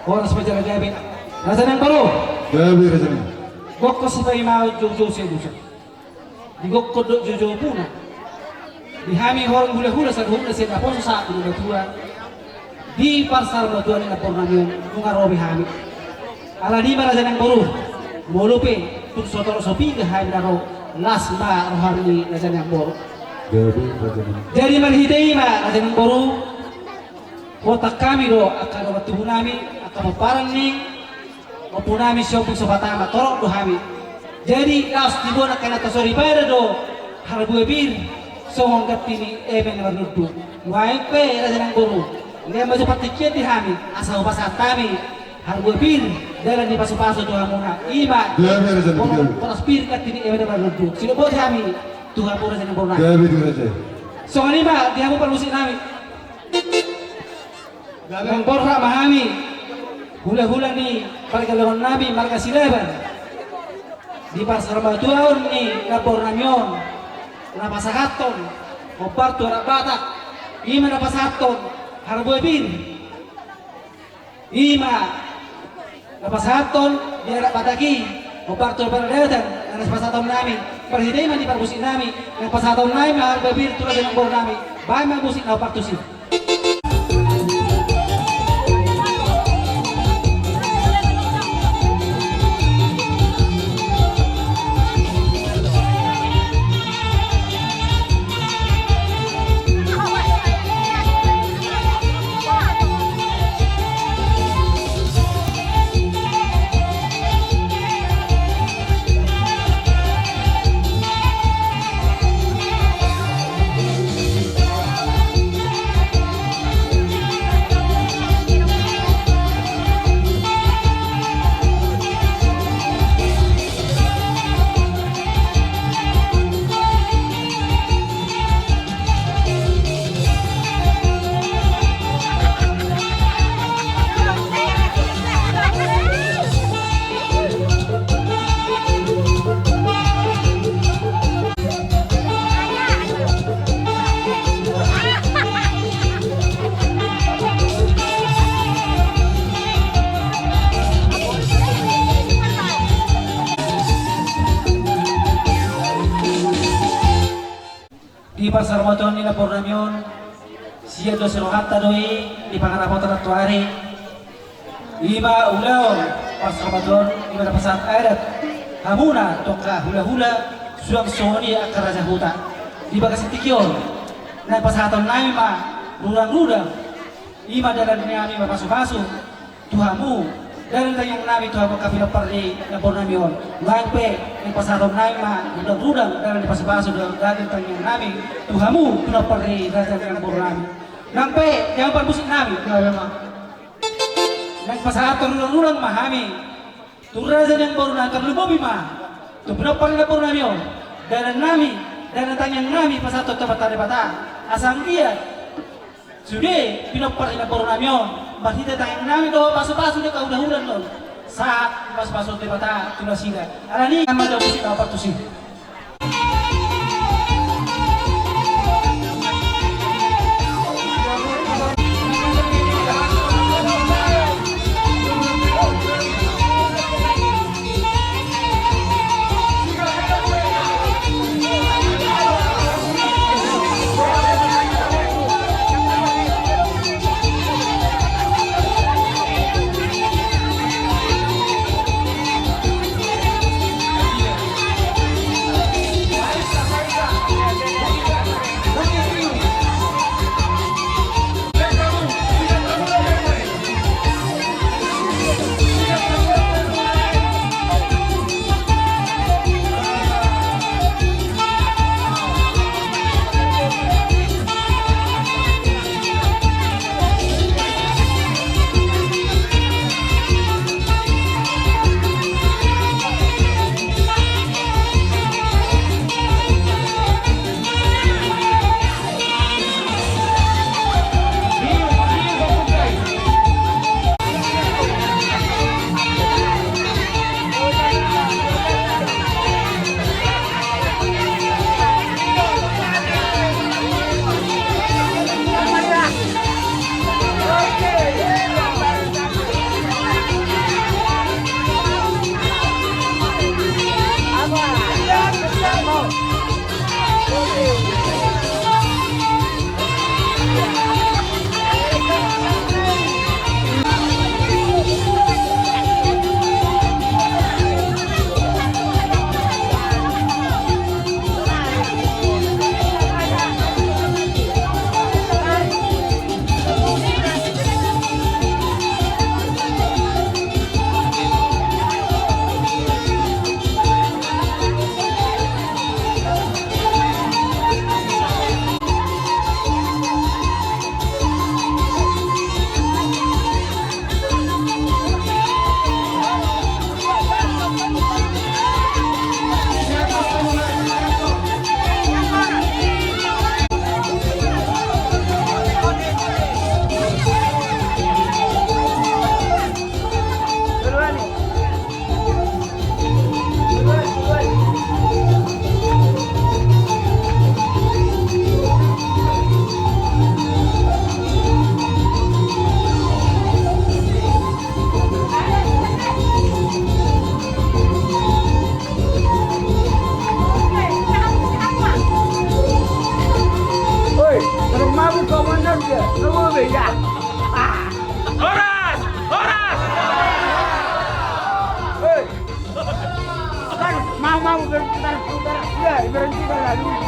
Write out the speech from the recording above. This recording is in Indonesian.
Orang sebagai jabe. Raja yang baru. Jabe raja. Gokko sebagai mau jojo sedusa. Di gokko jojo puna. Di hami orang hula-hula sa hula sa tapos sa hula tua. Di pasar batuan na pornamyon kungarobi hami. Ala di ba raja yang baru. Molupe tuk sotoro sopi ke hami naro las ma rohani raja yang baru. Jabe raja. Jadi manhidai ma raja yang baru. Kotak kami do akan waktu hunami akan parang ni opunami siopung sobatama torok do hami. Jadi kaos dibona kena tasori pada do harbu bir sohong kapini eben marnudu. Wae pe raja nang boru. Dia maju patikian di hami asal pasatami harbu bir dalam di pasu-pasu do hamuna. Iba. Jabe raja. Poros bir kapini eben marnudu. Sino bo hami Tuhan pura raja nang boru. Jabe raja. So ani ba dia mo palusin nami. Yang borra mahami hula-hula ni pagkalahon nabi marga silaban di pasar batuan ni lapor namyon napasakaton obar tuara batak ima napasaton harbuebin ima napasaton biara bataki obar tuara batak anas pasaton nami perhidai man di parbusin nami napasaton nami harbuebin tuara dengan bor nami bae mabusin na partusin. Di pasar motor ni lapor namyon siya do serohata doi di pangarapotan at tuari iba ulaw pasar motor iba na pasat adat hamuna toka hula-hula suang soni akar raja huta di bagas tikyon na pasaton nami ma rudang-rudang iba dalam nami mapasu-pasu tuhamu dalam yang nami tuha kapila parli lapor namyon langpe yang pasaton nami ma rudang-rudang dalam di pasu-pasu dalam yang nami tuhamu tuna parli raja yang lapor nami langpe yang parbusin nami nang pasaton rudang-rudang mahami turaja yang baru nangkap lubobi ma tu berapa na lapor namyon dalam nami dalam yang nami pasaton bata asang dia sudah pinopar ina baru namyon bahita tayang nami do pasu-pasu de kaudahulan lo saat pas-pasu de bata tunasida alani aman do busi apa tu sih. Semua beda. Horas! Horas! Kan mau berputar-putar. Ya, berhenti kan lalu.